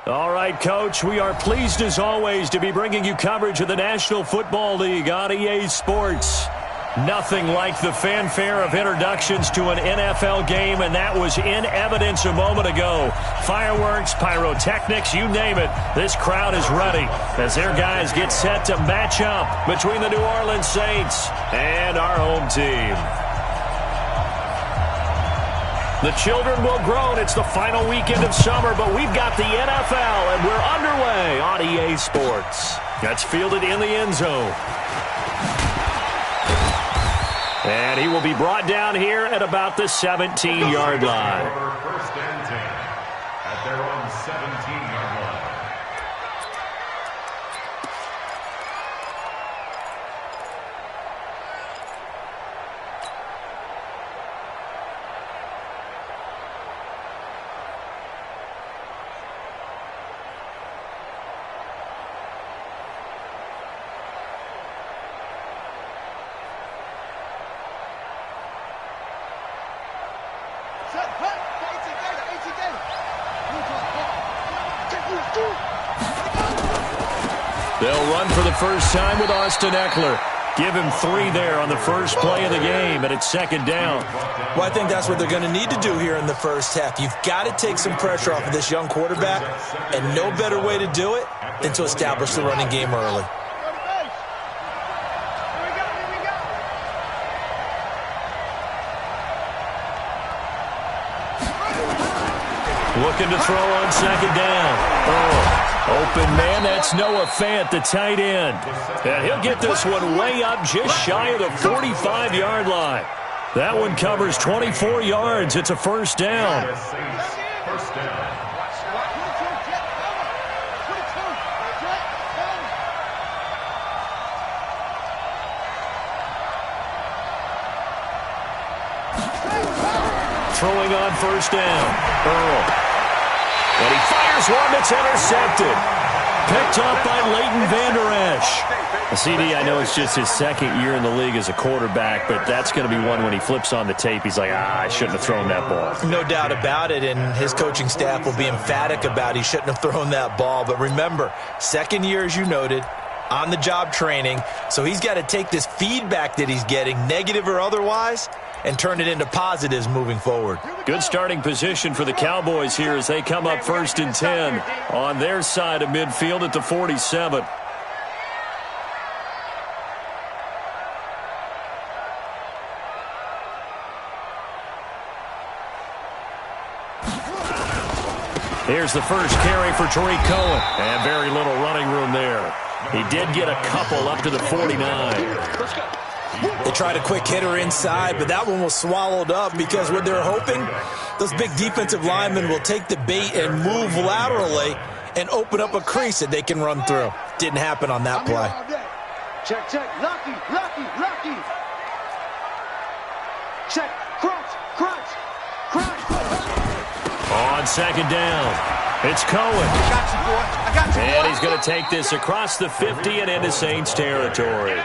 All right, Coach, we are pleased as always to be bringing you coverage of the National Football League on EA Sports. Nothing like the fanfare of introductions to an NFL game, and that was in evidence a moment ago. Fireworks, pyrotechnics, you name it. This crowd is ready as their guys get set to match up between the New Orleans Saints and our home team. The children will groan. It's the final weekend of summer, but we've got the NFL, and we're underway on EA Sports. That's fielded in the end zone. And he will be brought down here at about the 17-yard line. First and 10 at their own 17-yard line. They'll run for the first time with Austin Eckler. Give him 3 there on the first play of the game, and it's second down. Well, I think that's what they're going to need to do here in the first half. You've got to take some pressure off of this young quarterback, and no better way to do it than to establish the running game early. Looking to throw on second down. Open man, that's Noah Fant, the tight end. And he'll get this one way up just shy of the 45-yard line. That one covers 24 yards. It's a first down. Throwing on first down. Earl. And he fires one that's intercepted. Picked up by Leighton Vander Esch. CD, I know it's just his second year in the league as a quarterback, but that's going to be one when he flips on the tape. He's like, I shouldn't have thrown that ball. No doubt about it, and his coaching staff will be emphatic about he shouldn't have thrown that ball. But remember, second year, as you noted, on-the-job training, so he's got to take this feedback that he's getting, negative or otherwise, and turn it into positives moving forward. Good starting position for the Cowboys here as they come up first and 10 on their side of midfield at the 47. Here's the first carry for Tariq Cohen, and very little running room there. He did get a couple up to the 49. They tried a quick hitter inside, but that one was swallowed up because what they're hoping, those big defensive linemen will take the bait and move laterally and open up a crease that they can run through. Didn't happen on that play. Check, check, lucky. Check, crunch. On second down, it's Cohen. I got you, boy. And he's going to take this across the 50 and into Saints territory.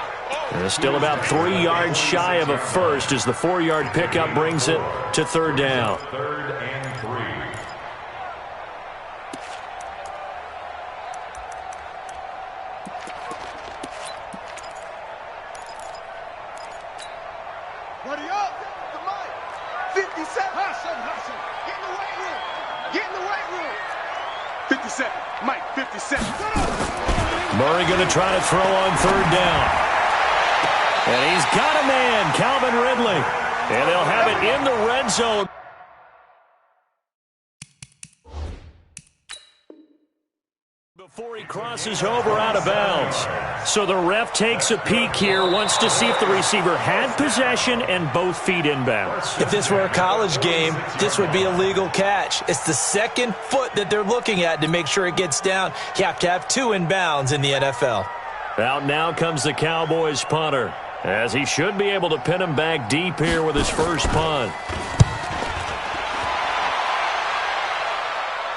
And still about 3 yards shy of a first as the 4-yard pickup brings it to third down. Third and 3. Ready up. The mic. 57. Hustle. Get in the weight room. 57. Mike, 57. Murray going to try to throw on third down. And he's got a man, Calvin Ridley. And they'll have it in the red zone. Before he crosses over out of bounds. So the ref takes a peek here, wants to see if the receiver had possession and both feet inbounds. If this were a college game, this would be a legal catch. It's the second foot that they're looking at to make sure it gets down. You have to have 2 inbounds in the NFL. Out now comes the Cowboys punter, as he should be able to pin him back deep here with his first punt.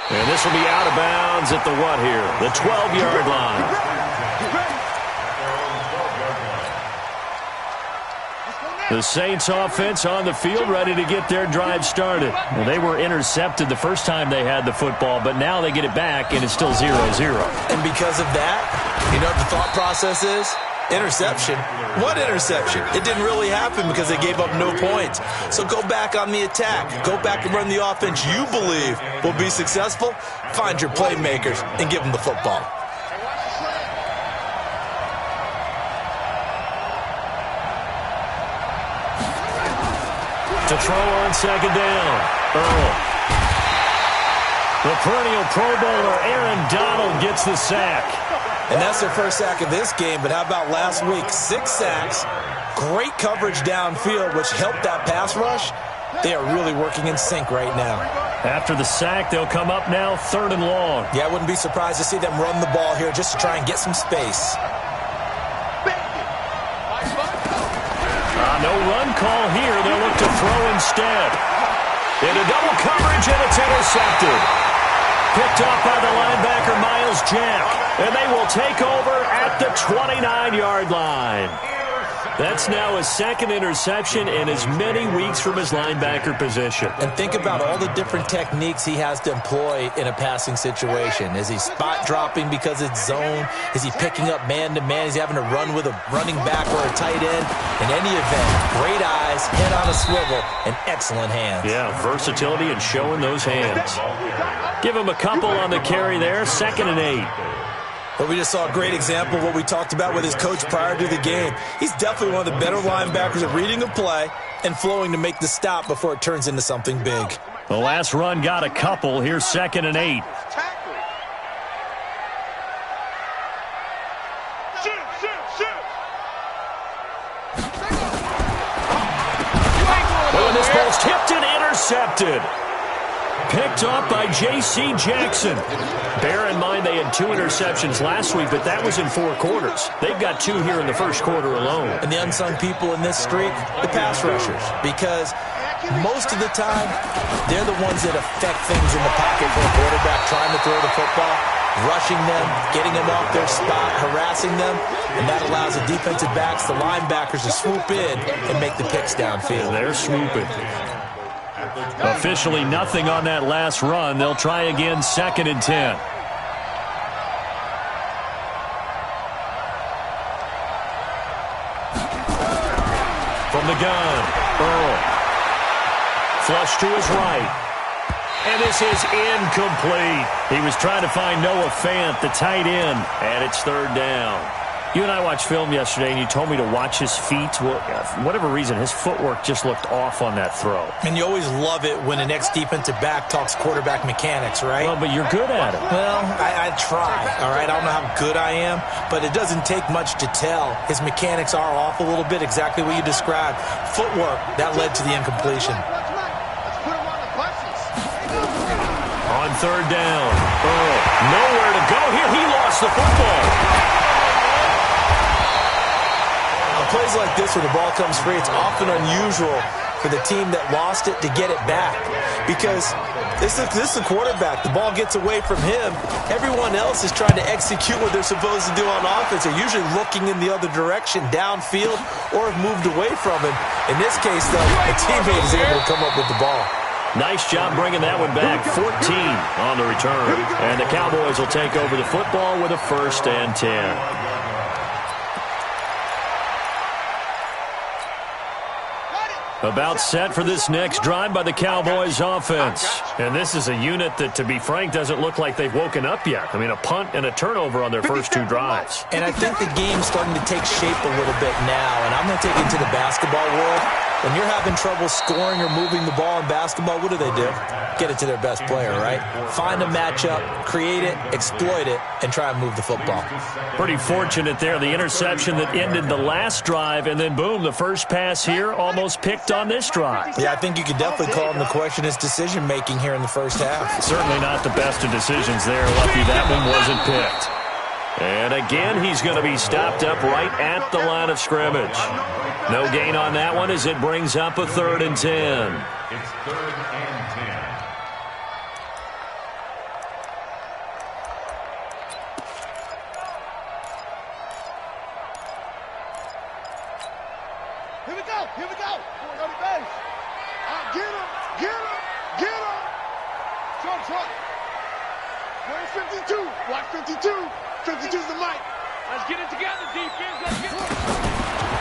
And this will be out of bounds at the what here? The 12-yard line. The Saints offense on the field ready to get their drive started. Well, they were intercepted the first time they had the football, but now they get it back, and it's still 0-0. And because of that, you know what the thought process is? Interception. What interception? It didn't really happen because they gave up no points. So go back on the attack. Go back and run the offense you believe will be successful. Find your playmakers and give them the football. To throw on second down, Earl. The perennial Pro Bowler Aaron Donald gets the sack. And that's their first sack of this game, but how about last week? 6 sacks, great coverage downfield, which helped that pass rush. They are really working in sync right now. After the sack, they'll come up now 3rd and long. Yeah, I wouldn't be surprised to see them run the ball here just to try and get some space. No run call here. They'll look to throw instead. Into double coverage, and it's intercepted. Picked up by the linebacker, Miles Jack. And they will take over at the 29-yard line. That's now his 2nd interception in as many weeks from his linebacker position. And think about all the different techniques he has to employ in a passing situation. Is he spot dropping because it's zone? Is he picking up man-to-man? Is he having to run with a running back or a tight end? In any event, great eyes, head on a swivel, and excellent hands. Yeah, versatility and showing those hands. Give him a couple on the carry there, 2nd and 8. But we just saw a great example of what we talked about with his coach prior to the game. He's definitely one of the better linebackers at reading a play and flowing to make the stop before it turns into something big. The last run got a couple. Here's 2nd and 8. Oh, and this ball's tipped and intercepted. Picked up by J.C. Jackson. Bear in mind they had 2 interceptions last week, but that was in 4 quarters. They've got 2 here in the first quarter alone. And the unsung people in this streak, the pass rushers, because most of the time, they're the ones that affect things in the pocket for a quarterback trying to throw the football, rushing them, getting them off their spot, harassing them, and that allows the defensive backs, the linebackers, to swoop in and make the picks downfield. They're swooping. Officially nothing on that last run. They'll try again, 2nd and 10. From the gun, Earl. Flush to his right. And this is incomplete. He was trying to find Noah Fant, the tight end, and it's 3rd down. You and I watched film yesterday, and you told me to watch his feet. Well, for whatever reason, his footwork just looked off on that throw. And you always love it when an ex-defensive back talks quarterback mechanics, right? Well, but you're good at it. Well, I try, all right? I don't know how good I am, but it doesn't take much to tell. His mechanics are off a little bit, exactly what you described. Footwork, that led to the incompletion. On 3rd down, Earl, nowhere to go here. He lost the football. Plays like this where the ball comes free, it's often unusual for the team that lost it to get it back. Because this is a quarterback. The ball gets away from him. Everyone else is trying to execute what they're supposed to do on offense. They're usually looking in the other direction, downfield, or have moved away from him. In this case, though, a teammate is able to come up with the ball. Nice job bringing that one back. 14 on the return. And the Cowboys will take over the football with a 1st and 10. About set for this next drive by the Cowboys offense. And this is a unit that, to be frank, doesn't look like they've woken up yet. I mean, a punt and a turnover on their first 2 drives. And I think the game's starting to take shape a little bit now. And I'm going to take it to the basketball world. When you're having trouble scoring or moving the ball in basketball, what do? Get it to their best player, right? Find a matchup, create it, exploit it, and try and move the football. Pretty fortunate there. The interception that ended the last drive, and then, boom, the first pass here almost picked on this drive. Yeah, I think you could definitely call him the question his decision-making here in the first half. Certainly not the best of decisions there. Lucky that one wasn't picked. And again, he's going to be stopped up right at the line of scrimmage. No gain on that one as it brings up a 3rd and 10. It's 3rd and 10. Here we go. Here we go. Going on the base. Get him. Get him. Get him. Truck. Where's 52? Watch 52. 52's the mic. Let's get it together, defense. Let's get it.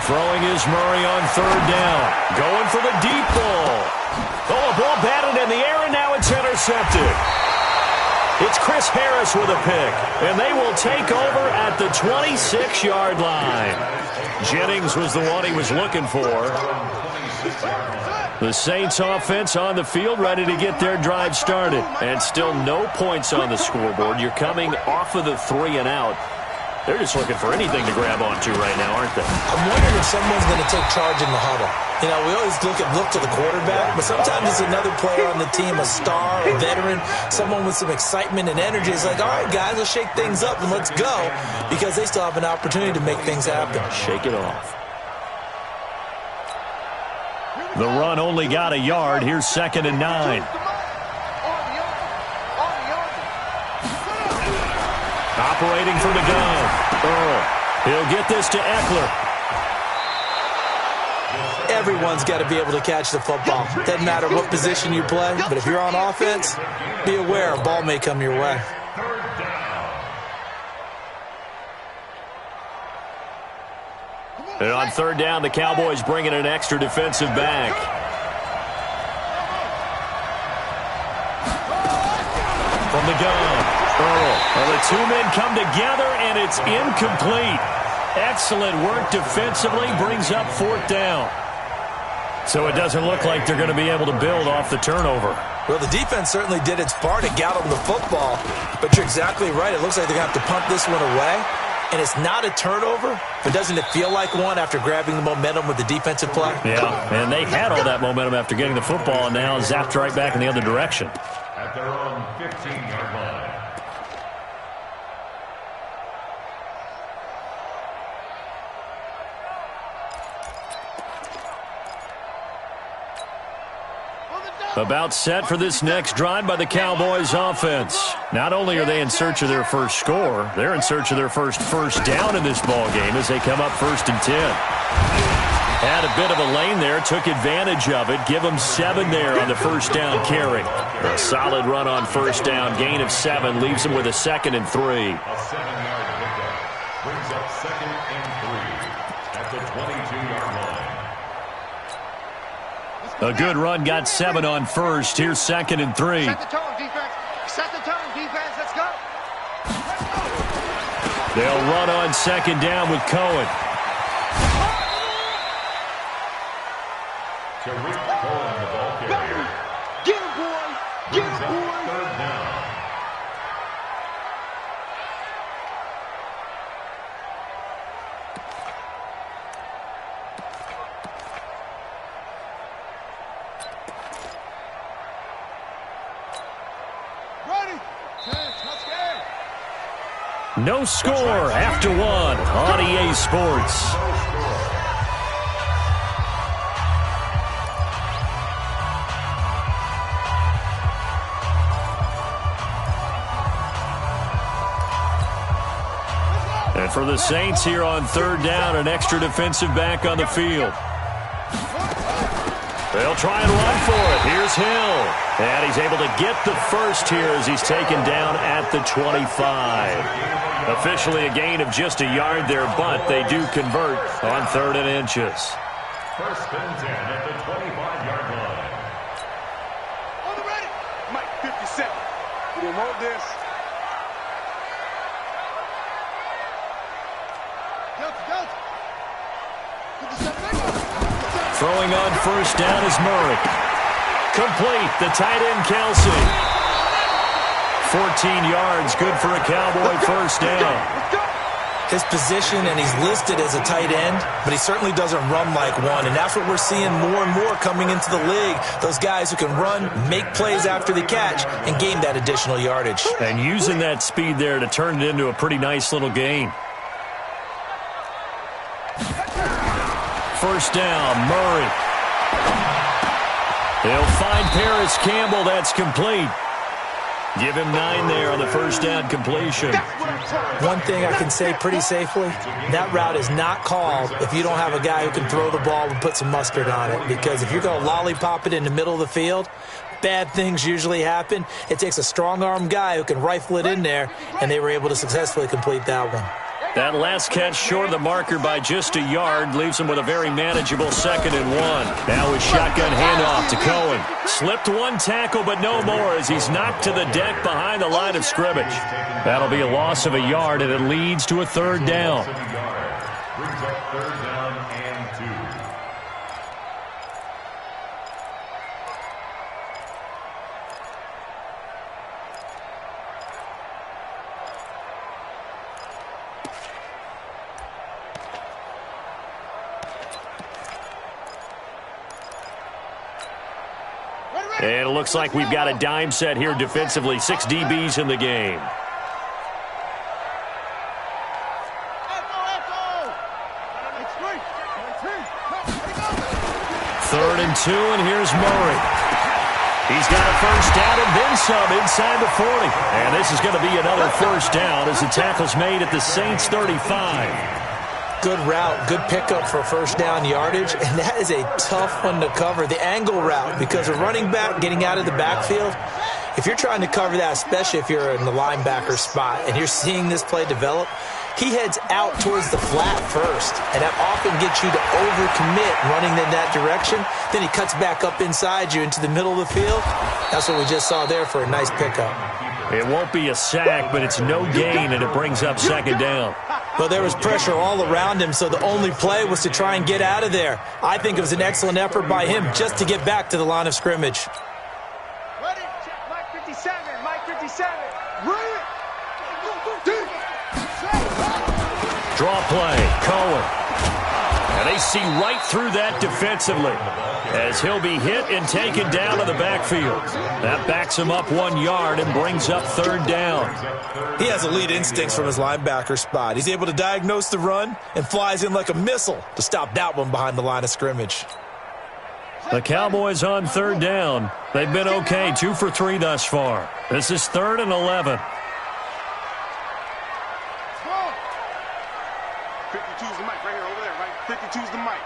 Throwing is Murray on third down. Going for the deep ball. Oh, a ball batted in the air, and now it's intercepted. It's Chris Harris with a pick, and they will take over at the 26-yard line. Jennings was the one he was looking for. The Saints offense on the field, ready to get their drive started. And still no points on the scoreboard. You're coming off of the 3 and out. They're just looking for anything to grab onto right now, aren't they? I'm wondering if someone's going to take charge in the huddle. You know, we always look to the quarterback, but sometimes it's another player on the team, a star, a veteran, someone with some excitement and energy. It's like, all right, guys, let's shake things up and let's go, because they still have an opportunity to make things happen. Shake it off. The run only got a yard. Here's 2nd and 9. Operating from the gun. Earl. He'll get this to Eckler. Everyone's got to be able to catch the football. Doesn't matter what position you play, but if you're on offense, be aware a ball may come your way. And on third down, the Cowboys bring in an extra defensive back. From the gun, Earl. Well, the two men come together, and it's incomplete. Excellent work defensively, brings up 4th down. So it doesn't look like they're going to be able to build off the turnover. Well, the defense certainly did its part to gather the football, but you're exactly right. It looks like they're going to have to punt this one away. And it's not a turnover, but doesn't it feel like one after grabbing the momentum with the defensive play? Yeah, and they had all that momentum after getting the football, and now zapped right back in the other direction. At their own 15-yard line. About set for this next drive by the Cowboys offense. Not only are they in search of their first score, they're in search of their first down in this ball game as they come up 1st and 10. Had a bit of a lane there, took advantage of it. Give them 7 there on the first down carry. A solid run on first down, gain of 7, leaves them with a 2nd and 3. A 7-yard pickup brings up 2nd and 3 at the 22-yard line. A good run, got 7 on first. Here's 2nd and 3. Set the tone, defense. Set the tone, defense. Let's go. They'll run on 2nd down with Cohen. Tariq Cohen, the ball carrier. Get him, boy. Get him, boy. 3rd down. No score after 1 on EA Sports. And for the Saints here on 3rd down, an extra defensive back on the field. They'll try and run for it. Here's Hill. And he's able to get the first here as he's taken down at the 25. Officially a gain of just a yard there, but they do convert on 3rd and inches. 1st and 10 at the 25-yard line. On the ready. Mike, 57. We didn't hold this. Throwing on first down is Murray. Complete, the tight end Kelsey. 14 yards, good for a Cowboy first down. His position, and he's listed as a tight end, but he certainly doesn't run like one, and that's what we're seeing more and more coming into the league. Those guys who can run, make plays after the catch, and gain that additional yardage. And using that speed there to turn it into a pretty nice little gain. First down, Murray. They'll find Paris Campbell. That's complete. Give him 9 there on the first down completion. One thing I can say pretty safely, that route is not called if you don't have a guy who can throw the ball and put some mustard on it. Because if you're going to lollipop it in the middle of the field, bad things usually happen. It takes a strong-arm guy who can rifle it in there, and they were able to successfully complete that one. That last catch short of the marker by just a yard leaves him with a very manageable 2nd and 1. Now his shotgun handoff to Cohen. Slipped one tackle, but no more as he's knocked to the deck behind the line of scrimmage. That'll be a loss of a yard, and it leads to a 3rd down. Brings up 3rd down and 2. And it looks like we've got a dime set here defensively. 6 DBs in the game. Third and 2, and here's Murray. He's got a first down and then some inside the 40. And this is going to be another first down as the tackle's made at the Saints' 35. Good route, good pickup for first down yardage, and that is a tough one to cover, the angle route, because a running back getting out of the backfield, if you're trying to cover that, especially if you're in the linebacker spot and you're seeing this play develop, he heads out towards the flat first, and that often gets you to overcommit running in that direction. Then he cuts back up inside you into the middle of the field. That's what we just saw there for a nice pickup. It won't be a sack, but it's no gain, and it brings up 2nd down. Well, there was pressure all around him, so the only play was to try and get out of there. I think it was an excellent effort by him just to get back to the line of scrimmage. Ready? Check Mike 57. Mike 57. Ready? Draw play, Cohen. And they see right through that defensively as he'll be hit and taken down to the backfield. That backs him up 1 yard and brings up 3rd down. He has elite instincts from his linebacker spot. He's able to diagnose the run and flies in like a missile to stop that one behind the line of scrimmage. The Cowboys on 3rd down. They've been okay, 2 for 3 thus far. This is 3rd and 11. 52's the mic right here, over there, right? 52's the mic.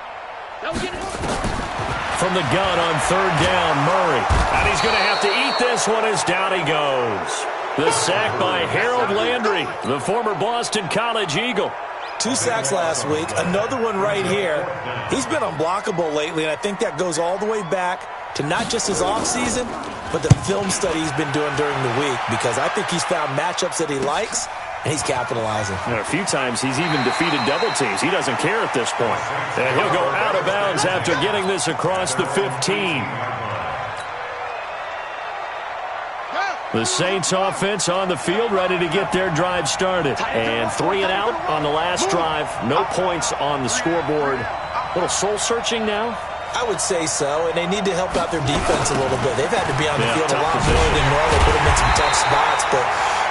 From the gun on 3rd down, Murray. And he's going to have to eat this one as down he goes. The sack by Harold Landry, the former Boston College Eagle. 2 sacks last week, another one right here. He's been unblockable lately, and I think that goes all the way back to not just his offseason, but the film study he's been doing during the week, because I think he's found matchups that he likes, and he's capitalizing. And a few times he's even defeated double teams. He doesn't care at this point. And he'll go out of bounds after getting this across the 15. The Saints offense on the field, ready to get their drive started. And 3 and out on the last drive. No points on the scoreboard. A little soul-searching now? I would say so, and they need to help out their defense a little bit. They've had to be on the field a lot more than normal. Put them in some tough spots, but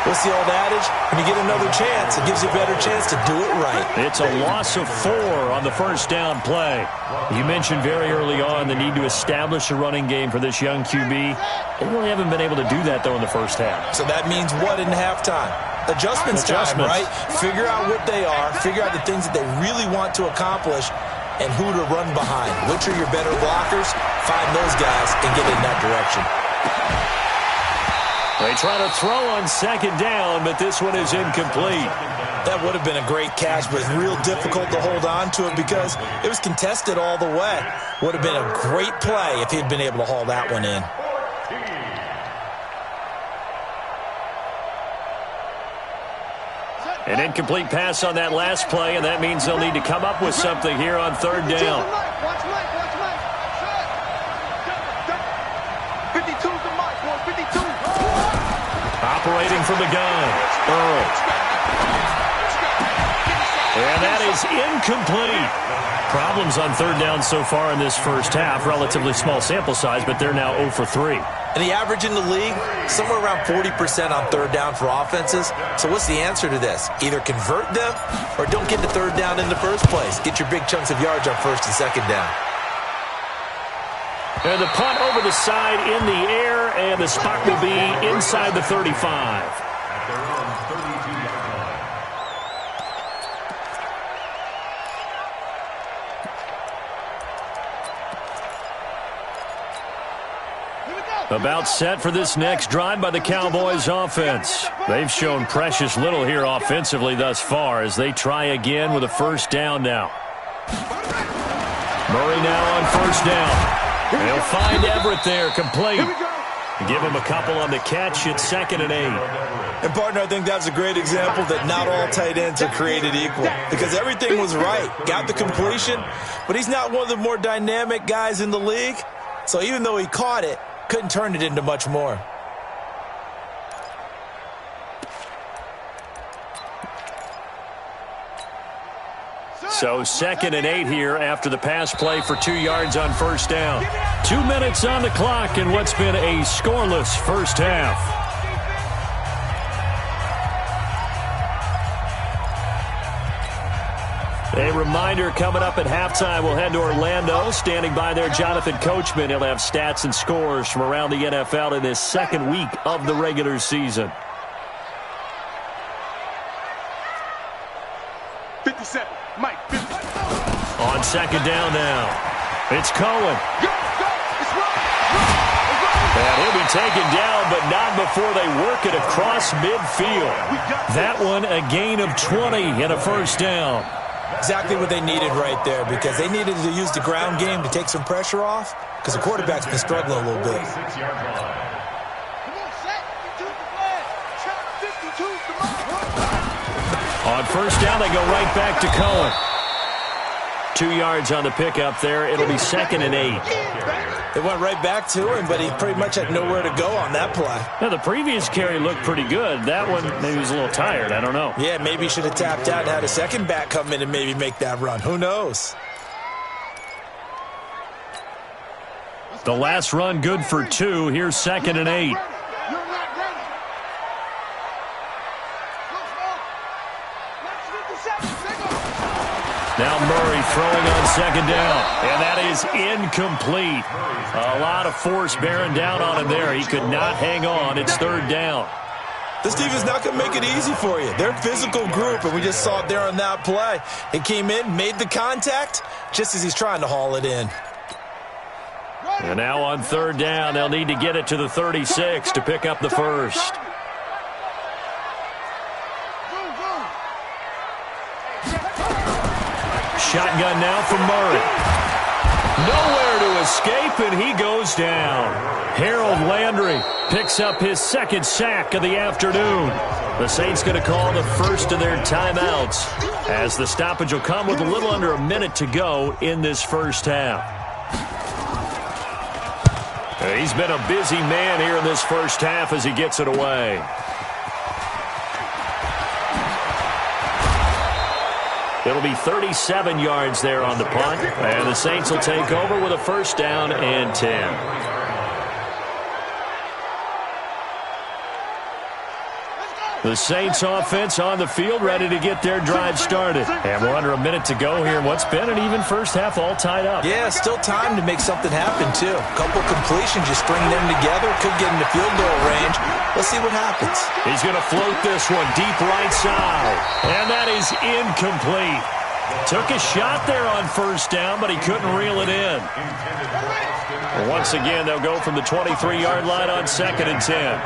what's the old adage? When you get another chance, it gives you a better chance to do it right. It's a loss of 4 on the first down play. You mentioned very early on the need to establish a running game for this young QB. They really haven't been able to do that, though, in the first half. So that means what in halftime? Adjustments time, right? Figure out what they are, figure out the things that they really want to accomplish, and who to run behind. Which are your better blockers? Find those guys and get in that direction. They try to throw on 2nd down, but this one is incomplete. That would have been a great catch, but it's real difficult to hold on to it because it was contested all the way. Would have been a great play if he'd been able to haul that one in. An incomplete pass on that last play, and that means they'll need to come up with something here on 3rd down. Watch Mike. 52's the mic, boy. 52. Operating from the gun, Earl. And that is incomplete. Problems on 3rd down so far in this first half. Relatively small sample size, but they're now 0 for 3. And the average in the league, somewhere around 40% on 3rd down for offenses. So what's the answer to this? Either convert them or don't get to 3rd down in the first place. Get your big chunks of yards on 1st and 2nd down. And the punt over the side in the air, and the spot will be inside the 35. At their own 32-yard line. About set for this next drive by the Cowboys offense. They've shown precious little here offensively thus far as they try again with a first down now. Murray now on first down. They'll find Everett there, complete. Give him a couple on the catch at 2nd and 8. And, partner, I think that's a great example that not all tight ends are created equal because everything was right. Got the completion, but he's not one of the more dynamic guys in the league. So even though he caught it, couldn't turn it into much more. So 2nd and 8 here after the pass play for 2 yards on first down. 2 minutes on the clock in what's been a scoreless first half. A reminder coming up at halftime, we'll head to Orlando. Standing by there, Jonathan Coachman. He'll have stats and scores from around the NFL in this second week of the regular season. 57. Mike, 50. On second down now. It's Cohen. And he'll be taken down, but not before they work it across midfield. That one a gain of 20 and a first down. Exactly what they needed right there because they needed to use the ground game to take some pressure off because the quarterback's been struggling a little bit. On first down, they go right back to Cohen. 2 yards on the pickup there. It'll be 2nd and 8. They went right back to him, but he pretty much had nowhere to go on that play. Now, the previous carry looked pretty good. That one, maybe he was a little tired. I don't know. Yeah, maybe he should have tapped out and had a second back come in and maybe make that run. Who knows? The last run good for 2. Here's 2nd and 8. Now Murray throwing on second down, and that is incomplete. A lot of force bearing down on him there. He could not hang on. It's 3rd down. This defense is not going to make it easy for you. They're a physical group, and we just saw it there on that play. He came in, made the contact, just as he's trying to haul it in. And now on 3rd down, they'll need to get it to the 36 to pick up the first. Shotgun now from Murray. Nowhere to escape, and he goes down. Harold Landry picks up his 2nd sack of the afternoon. The Saints going to call the first of their timeouts as the stoppage will come with a little under a minute to go in this first half. He's been a busy man here in this first half as he gets it away. It'll be 37 yards there on the punt, and the Saints will take over with a first down and 10. The Saints offense on the field ready to get their drive started. And we're under a minute to go here. What's been an even first half all tied up. Yeah, still time to make something happen, too. A couple completions, just string them together. Could get into field goal range. Let's see what happens. He's going to float this one deep right side. And that is incomplete. Took a shot there on first down, but he couldn't reel it in. Once again, they'll go from the 23-yard line on 2nd and 10.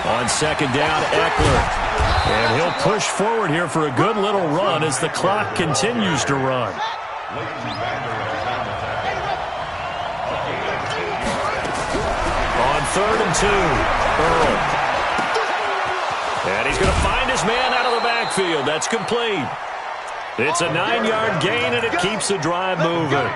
On second down, Eckler. And he'll push forward here for a good little run as the clock continues to run. On 3rd and 2, Earl. And he's going to find his man out of the backfield. That's complete. It's a 9-yard gain, and it keeps the drive moving.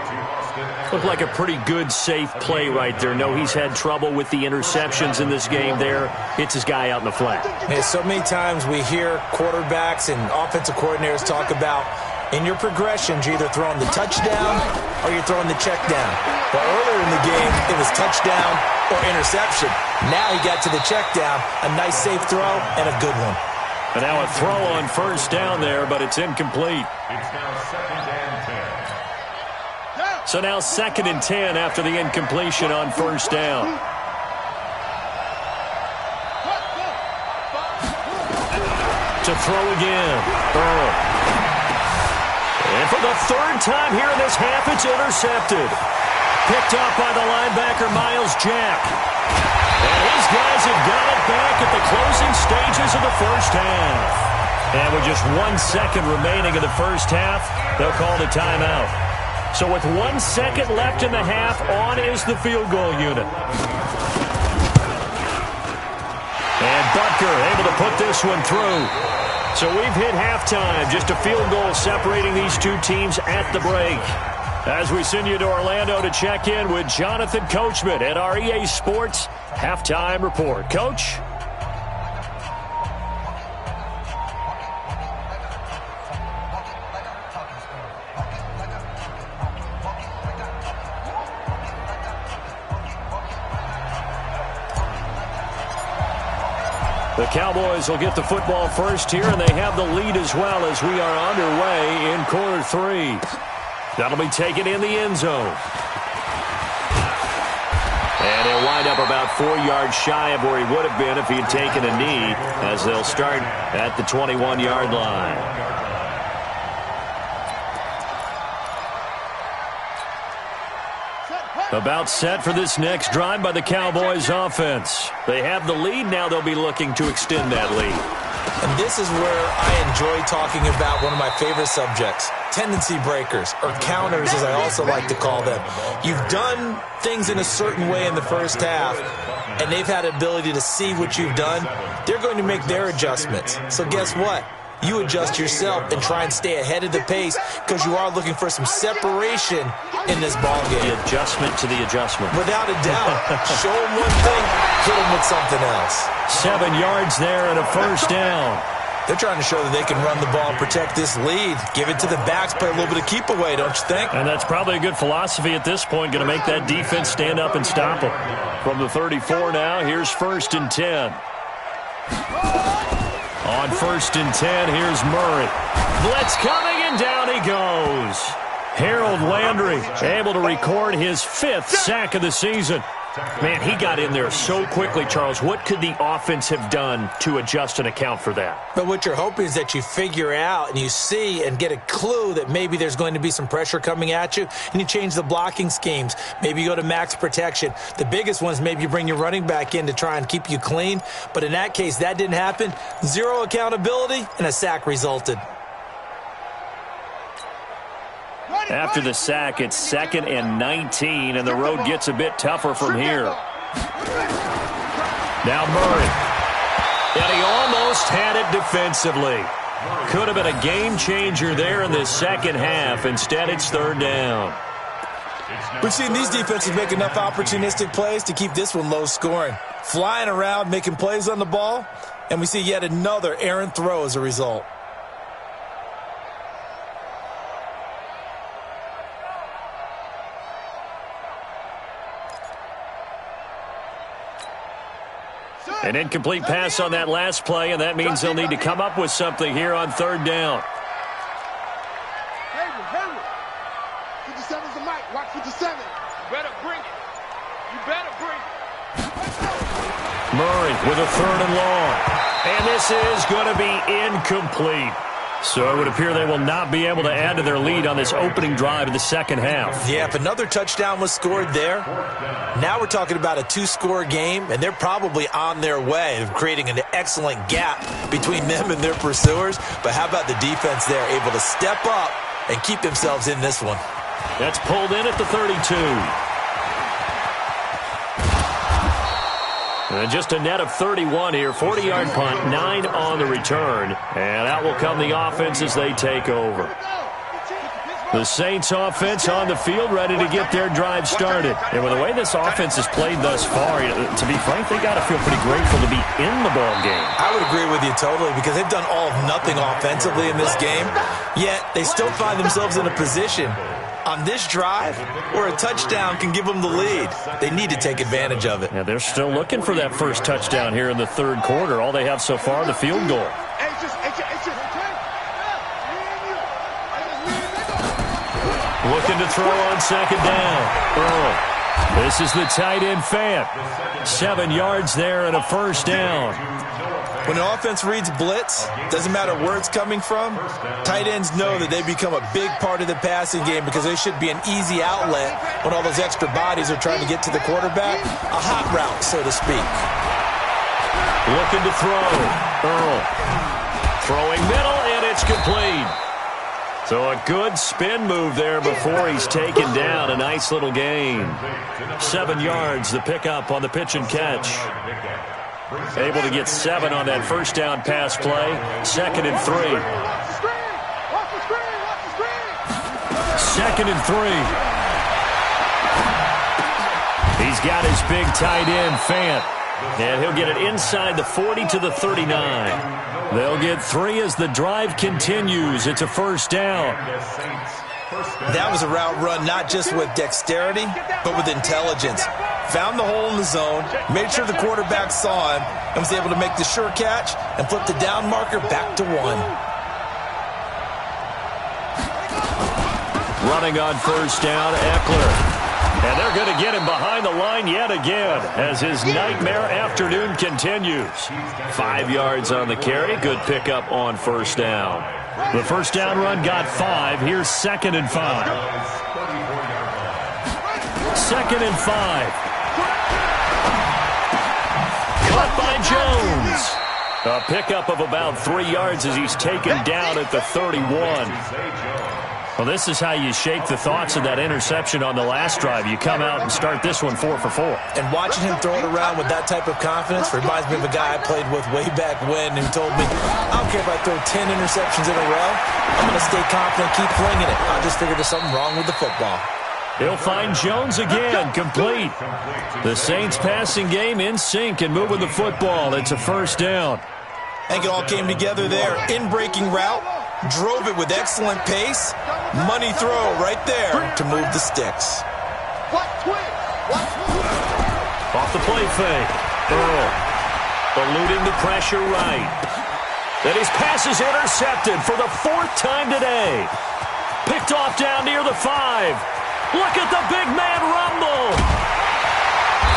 Looked like a pretty good, safe play right there. No, he's had trouble with the interceptions in this game there. Hits his guy out in the flat. Yeah, so many times we hear quarterbacks and offensive coordinators talk about in your progressions, you're either throwing the touchdown or you're throwing the check down. But earlier in the game, it was touchdown or interception. Now he got to the check down, a nice safe throw, and a good one. And now a throw on first down there, but it's incomplete. It's now 2nd and 10. So now 2nd and 10 after the incompletion on first down. To throw again. Burrow. And for the 3rd time here in this half, it's intercepted. Picked off by the linebacker, Miles Jack. And his guys have got it back at the closing stages of the first half. And with just 1 second remaining in the first half, they'll call the timeout. So with 1 second left in the half, on is the field goal unit. And Butker able to put this one through. So we've hit halftime. Just a field goal separating these two teams at the break. As we send you to Orlando to check in with Jonathan Coachman at our EA Sports Halftime Report. Coach? The Cowboys will get the football first here, and they have the lead as well as we are underway in quarter 3. That'll be taken in the end zone. And he'll wind up about 4 yards shy of where he would have been if he had taken a knee, as they'll start at the 21-yard line. About set for this next drive by the Cowboys offense. They have the lead. Now they'll be looking to extend that lead. And this is where I enjoy talking about one of my favorite subjects, tendency breakers, or counters as I also like to call them. You've done things in a certain way in the first half, and they've had the ability to see what you've done. They're going to make their adjustments. So guess what? You adjust yourself and try and stay ahead of the pace because you are looking for some separation in this ball game. The adjustment to the adjustment. Without a doubt. Show them one thing, hit them with something else. 7 yards there and a first down. They're trying to show that they can run the ball and protect this lead. Give it to the backs, play a little bit of keep away, don't you think? And that's probably a good philosophy at this point. Going to make that defense stand up and stop them. From the 34 now, here's 1st and 10. On 1st and 10, here's Murray. Blitz coming, and down he goes. Harold Landry able to record his 5th sack of the season. Man, he got in there so quickly, Charles. What could the offense have done to adjust and account for that? But what you're hoping is that you figure out and you see and get a clue that maybe there's going to be some pressure coming at you, and you change the blocking schemes. Maybe you go to max protection. The biggest one is maybe you bring your running back in to try and keep you clean. But in that case, that didn't happen. 0 accountability, and a sack resulted. After the sack, it's 2nd and 19, and the road gets a bit tougher from here. Now Murray. And he almost had it defensively. Could have been a game changer there in this second half. Instead, it's 3rd down. We've seen these defenses make enough opportunistic plays to keep this one low scoring. Flying around, making plays on the ball, and we see yet another errant throw as a result. An incomplete pass on that last play, and that means they'll need to come up with something here on 3rd down. Hayward. 57's the mic. Watch 57. You better bring it. Murray with a 3rd and long. And this is going to be incomplete. So it would appear they will not be able to add to their lead on this opening drive of the second half. Yeah, if another touchdown was scored there, now we're talking about a 2-score game, and they're probably on their way of creating an excellent gap between them and their pursuers. But how about the defense there, able to step up and keep themselves in this one? That's pulled in at the 32. And just a net of 31 here. 40-yard punt, 9 on the return. And out will come the offense as they take over. The Saints offense on the field, ready to get their drive started. And with the way this offense has played thus far, to be frank, they got to feel pretty grateful to be in the ball game. I would agree with you totally, because they've done all of nothing offensively in this game, yet they still find themselves in a position on this drive where a touchdown can give them the lead. They need to take advantage of it. Yeah, they're still looking for that first touchdown here in the 3rd quarter. All they have so far, the field goal. Hey, just Looking to throw on second down. Earl. This is the tight end Fant. 7 yards there and a first down. When an offense reads blitz, doesn't matter where it's coming from, tight ends know that they become a big part of the passing game because they should be an easy outlet when all those extra bodies are trying to get to the quarterback. A hot route, so to speak. Looking to throw. Earl. Throwing middle, and it's complete. So a good spin move there before he's taken down. A nice little gain. 7 yards, the pickup on the pitch and catch. Able to get 7 on that first down pass play. 2nd and 3. 2nd and 3. He's got his big tight end, Fant. And he'll get it inside the 40 to the 39. They'll get 3 as the drive continues. It's a first down. That was a route run not just with dexterity, but with intelligence. Found the hole in the zone, made sure the quarterback saw him, and was able to make the sure catch and flip the down marker back to 1. Running on first down, Eckler. And they're going to get him behind the line yet again as his nightmare afternoon continues. 5 yards on the carry. Good pickup on first down. The first down run got 5. Here's 2nd and 5. 2nd and 5. Caught by Jones. A pickup of about 3 yards as he's taken down at the 31. Well, this is how you shake the thoughts of that interception on the last drive. You come out and start this one 4 for 4. And watching him throw it around with that type of confidence reminds me of a guy I played with way back when who told me, I don't care if I throw 10 interceptions in a row, I'm going to stay confident, keep flinging it. I just figured there's something wrong with the football. He'll find Jones again, complete. The Saints passing game in sync and moving the football. It's a first down. I think it all came together there. In-breaking route. Drove it with excellent pace. Money throw right there to move the sticks. Off the play fake. Earl eluding the pressure right. Then his pass is intercepted for the 4th time today. Picked off down near the 5. Look at the big man rumble.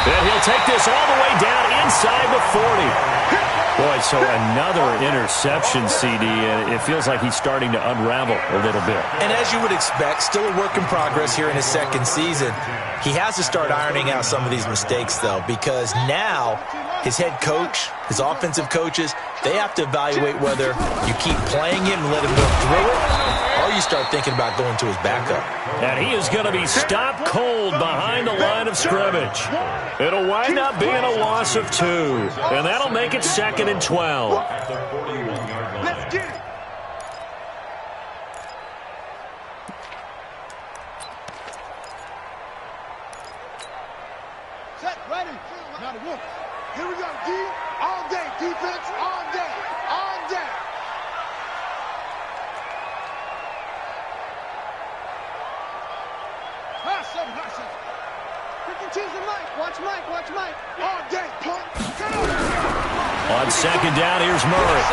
And he'll take this all the way down inside the 40. Boy, so another interception, CD, and it feels like he's starting to unravel a little bit. And as you would expect, still a work in progress here in his 2nd season. He has to start ironing out some of these mistakes, though, because now his head coach, his offensive coaches, they have to evaluate whether you keep playing him and let him go through it, or you start thinking about going to his backup. And he is going to be stopped cold behind the line of scrimmage. It'll wind up being a loss of 2, and that'll make it 2nd and 12. Let's get it. Set, ready. Now to work. Here we go, D. All day. Defense, all day. All day. High 7, high 7. You can choose the Mike. Watch Mike, watch Mike. All day, punk. On second down, here's Murray.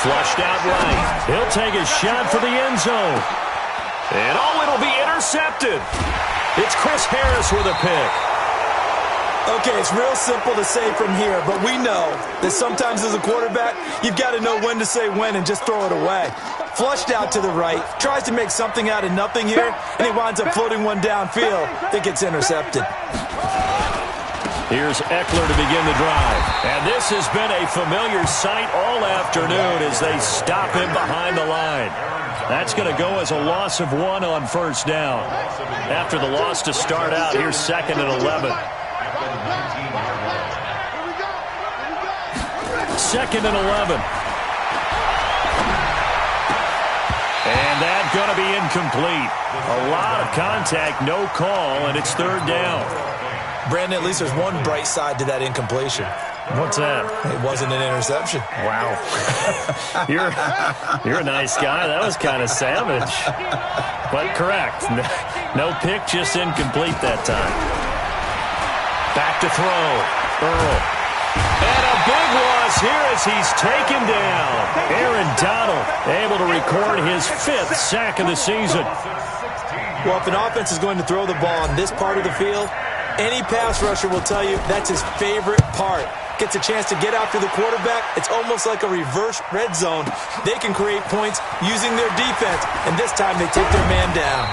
Flushed out right. He'll take a shot for the end zone. And it'll be intercepted. It's Chris Harris with a pick. Okay, it's real simple to say from here, but we know that sometimes as a quarterback, you've got to know when to say when and just throw it away. Flushed out to the right, tries to make something out of nothing here, and he winds up floating one downfield that gets intercepted. Here's Eckler to begin the drive. And this has been a familiar sight all afternoon as they stop him behind the line. That's going to go as a loss of 1 on first down. After the loss to start out, here's 2nd and 11. 2nd and 11. And that's going to be incomplete. A lot of contact, no call, and it's 3rd down. Brandon, at least there's one bright side to that incompletion. What's that? It wasn't an interception. Wow. You're a nice guy. That was kind of savage. But correct. No pick, just incomplete that time. Back to throw. Earl. And a big loss here as he's taken down. Aaron Donald able to record his 5th sack of the season. Well, if an offense is going to throw the ball on this part of the field, any pass rusher will tell you that's his favorite part. Gets a chance to get after the quarterback. It's almost like a reverse red zone. They can create points using their defense, and this time they take their man down.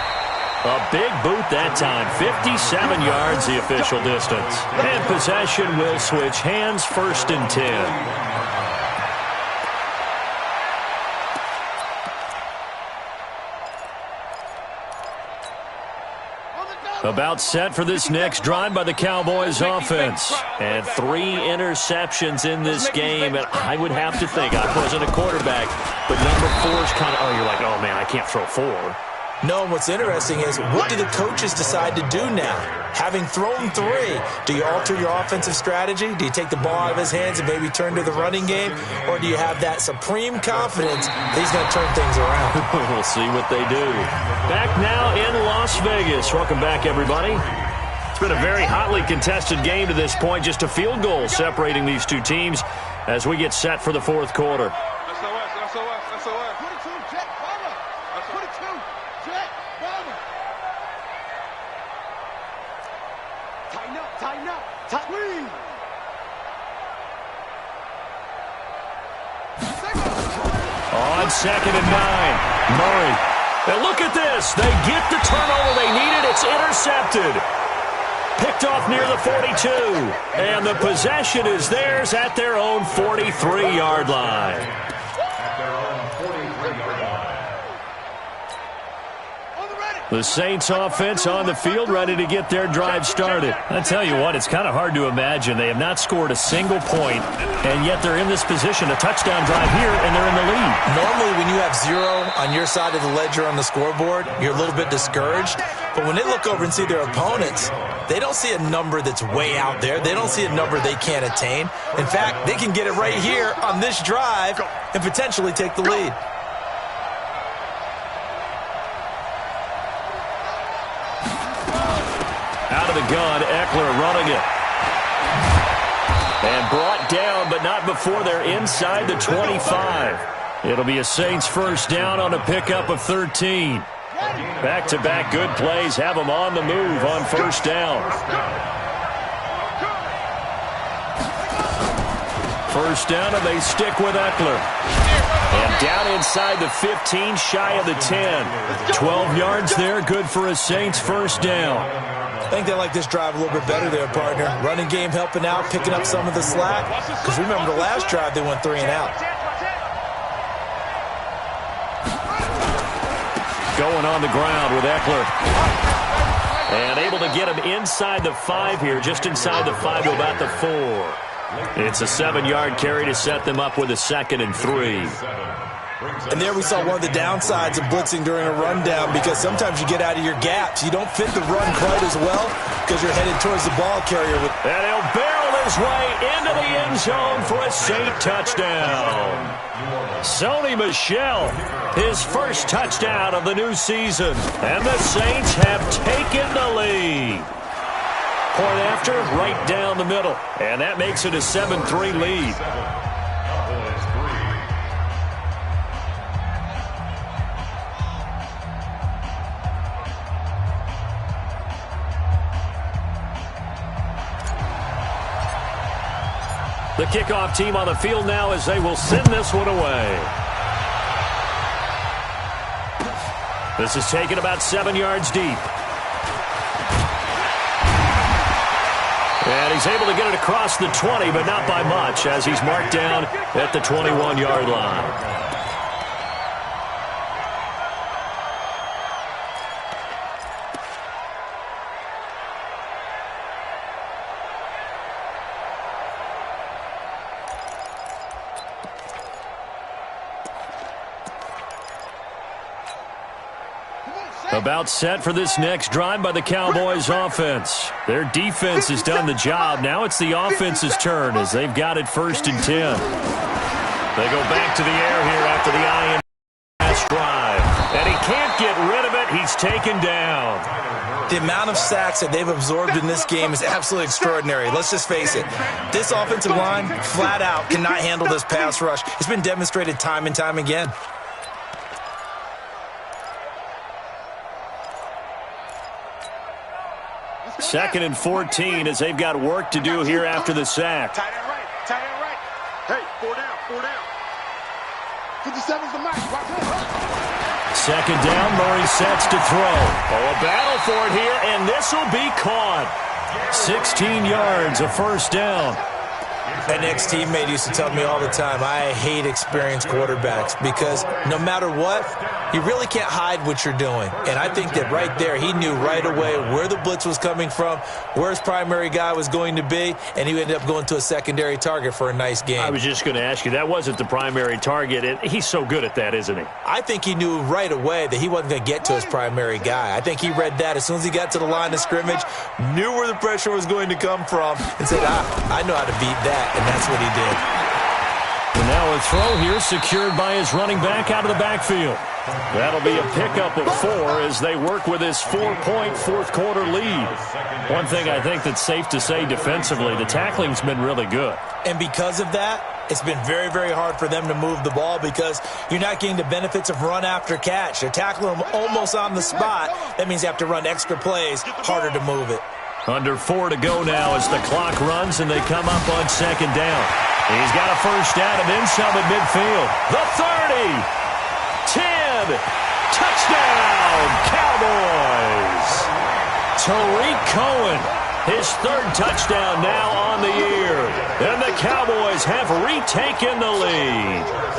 A big boot that time. 57 yards, the official distance. And possession will switch hands, 1st and 10. About set for this next drive by the Cowboys offense. And 3 interceptions in this game. And I would have to think, I wasn't a quarterback, but number 4 is kind of, you're like, oh, man, I can't throw 4. No, and what's interesting is, what do the coaches decide to do now? Having thrown 3, do you alter your offensive strategy? Do you take the ball out of his hands and maybe turn to the running game? Or do you have that supreme confidence that he's going to turn things around? We'll see what they do. Back now in Las Vegas. Welcome back, everybody. It's been a very hotly contested game to this point. Just a field goal separating these two teams as we get set for the 4th quarter. On 2nd and 9, Murray. And look at this. They get the turnover they needed. It's intercepted. Picked off near the 42. And the possession is theirs at their own 43-yard line. The Saints offense on the field, ready to get their drive started. I tell you what, it's kind of hard to imagine. They have not scored a single point, and yet they're in this position, a touchdown drive here, and they're in the lead. Normally, when you have 0 on your side of the ledger on the scoreboard, you're a little bit discouraged. But when they look over and see their opponents, they don't see a number that's way out there. They don't see a number they can't attain. In fact, they can get it right here on this drive and potentially take the lead. Out of the gun, Eckler running it. And brought down, but not before they're inside the 25. It'll be a Saints 1st down on a pickup of 13. Back-to-back good plays have them on the move on 1st down. 1st down, and they stick with Eckler. And down inside the 15, shy of the 10. 12 yards there, good for a Saints 1st down. I think they like this drive a little bit better there, partner. Running game helping out, picking up some of the slack. Because remember the last drive, they went 3 and out. Going on the ground with Eckler. And able to get him inside the 5 here, just inside the 5 to about the 4. It's a 7-yard carry to set them up with a 2nd and 3. And there we saw one of the downsides of blitzing during a rundown, because sometimes you get out of your gaps. You don't fit the run quite as well because you're headed towards the ball carrier. And he'll barrel his way into the end zone for a Saint touchdown. Sony Michel, his 1st touchdown of the new season. And the Saints have taken the lead. Point after, right down the middle. And that makes it a 7-3 lead. The kickoff team on the field now as they will send this one away. This is taken about 7 yards deep. And he's able to get it across the 20, but not by much, as he's marked down at the 21-yard line. About set for this next drive by the Cowboys offense. Their defense has done the job. Now it's the offense's turn as they've got it 1st and 10. They go back to the air here after the last drive. And he can't get rid of it. He's taken down. The amount of sacks that they've absorbed in this game is absolutely extraordinary. Let's just face it. This offensive line, flat out, cannot handle this pass rush. It's been demonstrated time and time again. 2nd and 14 as they've got work to do here after the sack. Tight end right. Tight end right. Hey, 4 down. 4 down. 57's the max. Watch it. 2nd down, Murray sets to throw. Oh, a battle for it here, and this will be caught. 16 yards, a first down. An ex-teammate used to tell me all the time, I hate experienced quarterbacks because no matter what, you really can't hide what you're doing. And I think that right there, he knew right away where the blitz was coming from, where his primary guy was going to be, and he ended up going to a secondary target for a nice game. I was just going to ask you, that wasn't the primary target, and he's so good at that, isn't he? I think he knew right away that he wasn't going to get to his primary guy. I think he read that as soon as he got to the line of scrimmage, knew where the pressure was going to come from, and said, I know how to beat that. And that's what he did. And now a throw here secured by his running back out of the backfield. That'll be a pickup of 4 as they work with this 4-point fourth-quarter lead. One thing I think that's safe to say defensively, the tackling's been really good. And because of that, it's been very, very hard for them to move the ball because you're not getting the benefits of run after catch. They're tackling them almost on the spot. That means you have to run extra plays, harder to move it. Under 4 to go now as the clock runs and they come up on 2nd down. He's got a first down and then some at midfield. The 30, 10, touchdown, Cowboys. Tariq Cohen, his 3rd touchdown now on the year. And the Cowboys have retaken the lead.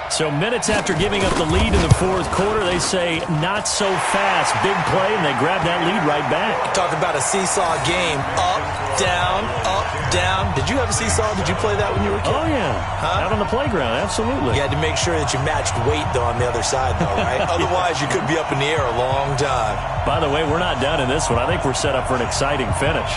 So minutes after giving up the lead in the 4th quarter, they say not so fast. Big play, and they grab that lead right back. Talk about a seesaw game. Up, down, up, down. Did you have a seesaw? Did you play that when you were a kid? Oh, yeah. Out on the playground, absolutely. You had to make sure that you matched weight, though, on the other side, though, right? Otherwise, you could be up in the air a long time. By the way, we're not done in this one. I think we're set up for an exciting finish.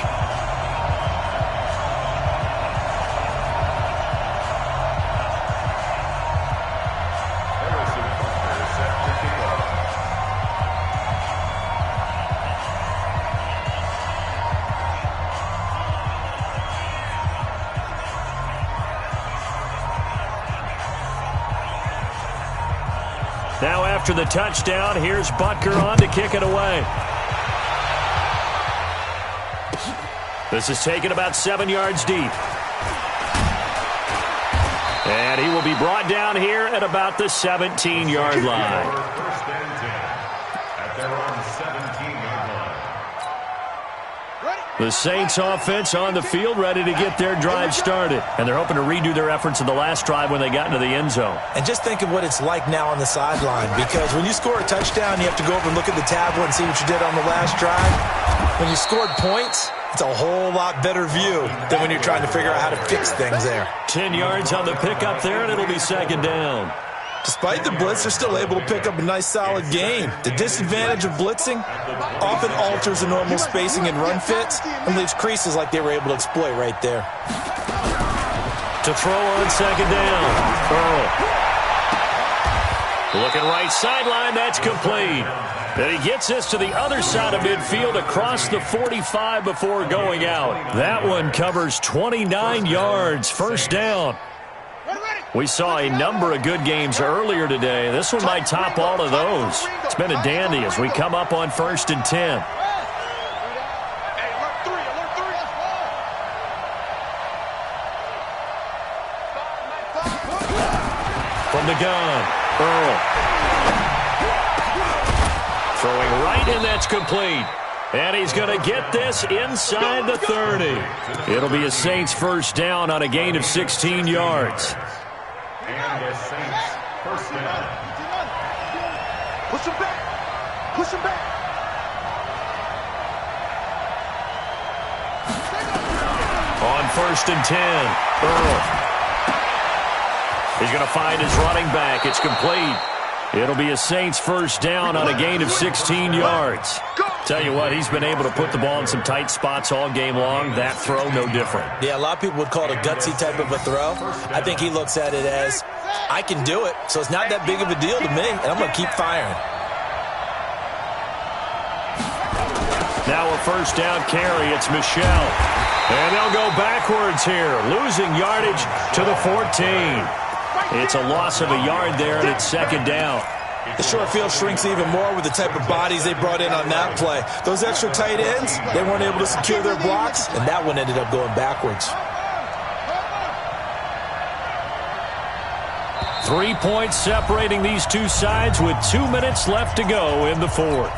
Now after the touchdown, here's Butker on to kick it away. This is taken about 7 yards deep. And he will be brought down here at about the 17-yard line. First and 10 at their own 17-yard line. The Saints offense on the field ready to get their drive started. And they're hoping to redo their efforts in the last drive when they got into the end zone. And just think of what it's like now on the sideline. Because when you score a touchdown, you have to go over and look at the tablet and see what you did on the last drive. When you scored points, it's a whole lot better view than when you're trying to figure out how to fix things there. 10 yards on the pickup there, and it'll be 2nd down. Despite the blitz, they're still able to pick up a nice, solid game. The disadvantage of blitzing often alters the normal spacing and run fits and leaves creases like they were able to exploit right there. To throw on 2nd down. Earl. Looking right sideline, that's complete. And he gets this to the other side of midfield across the 45 before going out. That one covers 29 yards, first down. We saw a number of good games earlier today. This one might top all of those. It's been a dandy as we come up on 1st and 10. From the gun, Earl. Throwing right, and that's complete. And he's going to get this inside the 30. It'll be a Saints first down on a gain of 16 yards. And the Saints first down. Push him back. Push him back. On 1st and 10, Earl. He's going to find his running back. It's complete. It'll be a Saints first down on a gain of 16 yards. Tell you what, he's been able to put the ball in some tight spots all game long. That throw, no different. Yeah, a lot of people would call it a gutsy type of a throw. I think he looks at it as, I can do it, so it's not that big of a deal to me, and I'm going to keep firing. Now a first down carry. It's Michelle. And they'll go backwards here, losing yardage to the 14. It's a loss of a yard there, and it's 2nd down. The short field shrinks even more with the type of bodies they brought in on that play. Those extra tight ends, they weren't able to secure their blocks, and that one ended up going backwards. 3 points separating these two sides with 2 minutes left to go in the fourth.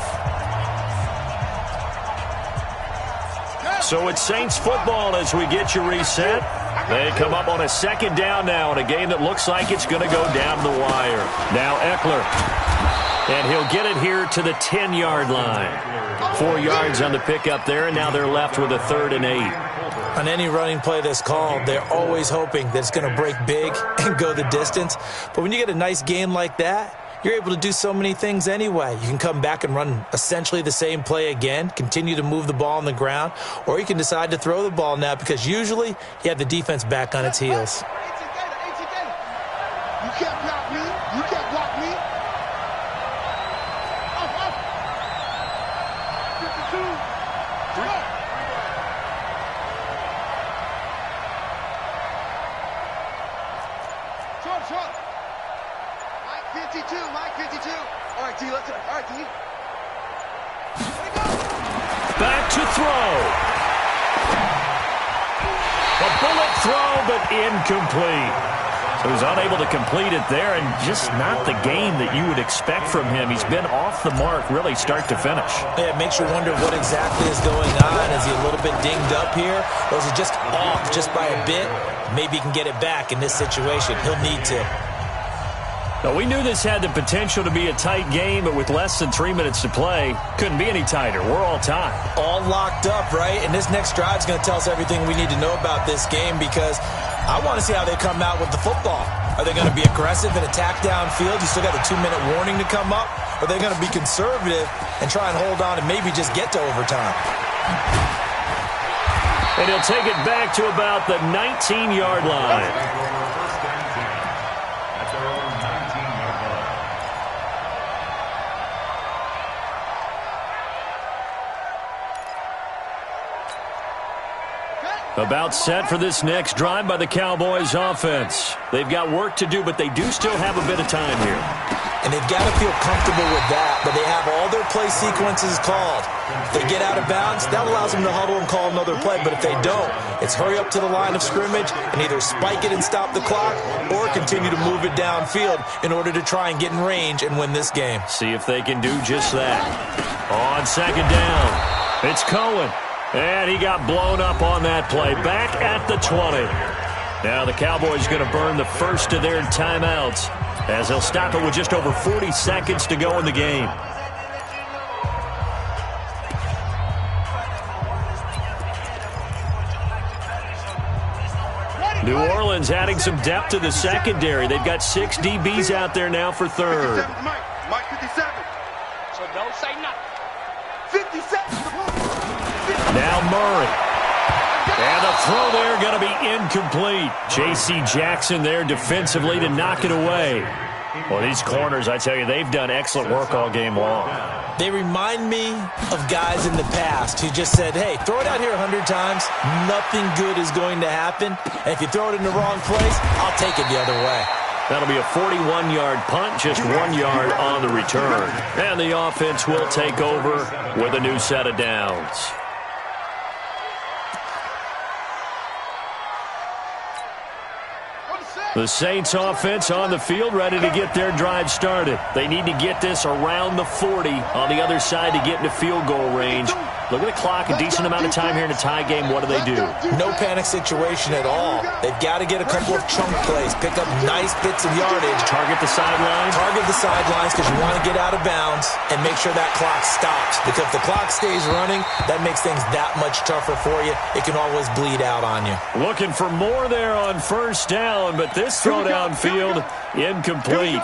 So it's Saints football as we get you reset. They come up on a second down now in a game that looks like it's going to go down to the wire. Now Eckler. And he'll get it here to the 10-yard line. 4 yards on the pickup there, and now they're left with a 3rd and 8. On any running play that's called, they're always hoping that it's going to break big and go the distance. But when you get a nice game like that, you're able to do so many things anyway. You can come back and run essentially the same play again, continue to move the ball on the ground, or you can decide to throw the ball now because usually you have the defense back on its heels. You can't block me. You can't block me. 52. Short. Mike 52. All right, T, let's go. All right, T. Back to throw. A bullet throw, but incomplete. So he's unable to complete it there, and just not the game that you would expect from him. He's been off the mark really start to finish. Yeah, it makes you wonder what exactly is going on. Is he a little bit dinged up here, or is he just off just by a bit? Maybe he can get it back in this situation. He'll need to. Now, we knew this had the potential to be a tight game, but with less than 3 minutes to play, couldn't be any tighter. We're all tied. All locked up, right? And this next drive is going to tell us everything we need to know about this game because I want to see how they come out with the football. Are they going to be aggressive and attack downfield? You still got a 2-minute warning to come up? Or are they going to be conservative and try and hold on and maybe just get to overtime? And he'll take it back to about the 19-yard line. About set for this next drive by the Cowboys offense. They've got work to do, but they do still have a bit of time here. And they've got to feel comfortable with that, but they have all their play sequences called. If they get out of bounds, that allows them to huddle and call another play, but if they don't, it's hurry up to the line of scrimmage and either spike it and stop the clock or continue to move it downfield in order to try and get in range and win this game. See if they can do just that. On second down, it's Cohen. And he got blown up on that play. Back at the 20. Now the Cowboys going to burn the first of their timeouts as they'll stop it with just over 40 seconds to go in the game. New Orleans adding some depth to the secondary. They've got 6 DBs out there now for third. Mike 57. So don't say nothing. 57. Now Murray. And the throw there going to be incomplete. J.C. Jackson there defensively to knock it away. Well, these corners, I tell you, they've done excellent work all game long. They remind me of guys in the past who just said, hey, throw it out here 100 times. Nothing good is going to happen. And if you throw it in the wrong place, I'll take it the other way. That'll be a 41-yard punt, just 1 yard on the return. And the offense will take over with a new set of downs. The Saints offense on the field ready to get their drive started. They need to get this around the 40 on the other side to get into field goal range. Look at the clock, a decent amount of time here in a tie game. What do they do? No panic situation at all. They've got to get a couple of chunk plays, pick up nice bits of yardage. Target the sidelines? Target the sidelines because you want to get out of bounds and make sure that clock stops. Because if the clock stays running, that makes things that much tougher for you. It can always bleed out on you. Looking for more there on first down, but this throw downfield incomplete.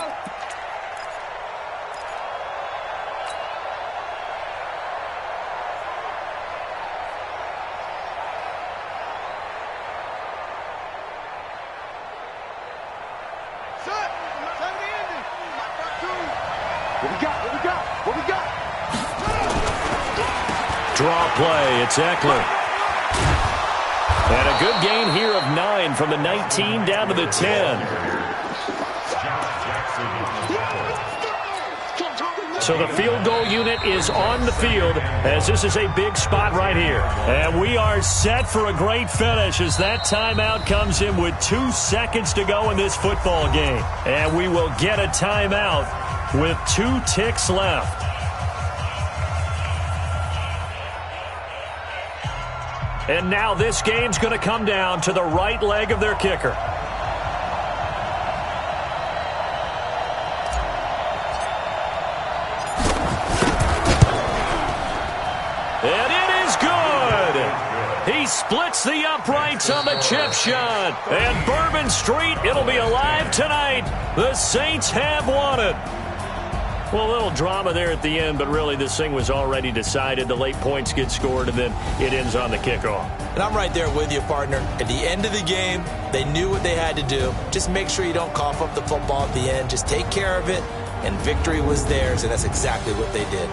Draw play, it's Eckler. And a good gain here of 9 from the 19 down to the 10. So the field goal unit is on the field as this is a big spot right here. And we are set for a great finish as that timeout comes in with 2 seconds to go in this football game. And we will get a timeout with 2 ticks left. And now this game's going to come down to the right leg of their kicker. And it is good. He splits the uprights on the chip shot. And Bourbon Street, it'll be alive tonight. The Saints have won it. Well, a little drama there at the end, but really this thing was already decided. The late points get scored, and then it ends on the kickoff. And I'm right there with you, partner. At the end of the game, they knew what they had to do. Just make sure you don't cough up the football at the end. Just take care of it, and victory was theirs, and that's exactly what they did.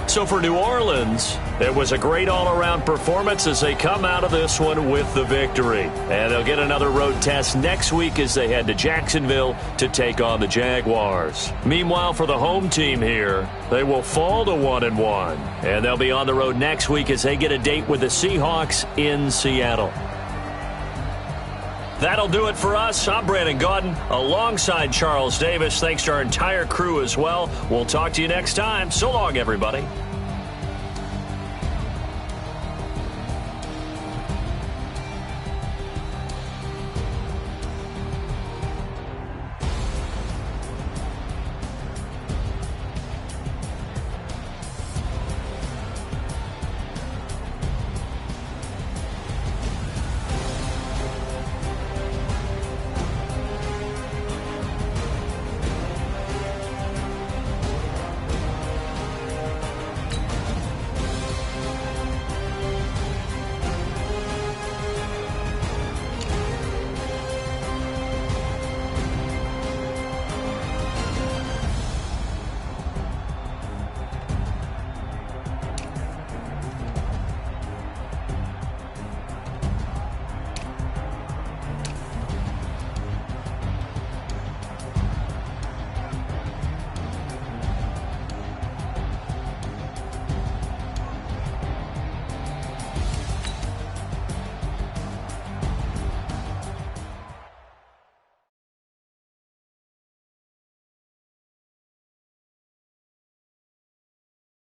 So for New Orleans, it was a great all-around performance as they come out of this one with the victory. And they'll get another road test next week as they head to Jacksonville to take on the Jaguars. Meanwhile, for the home team here, they will fall to 1-1. And they'll be on the road next week as they get a date with the Seahawks in Seattle. That'll do it for us. I'm Brandon Gaudin alongside Charles Davis. Thanks to our entire crew as well. We'll talk to you next time. So long, everybody.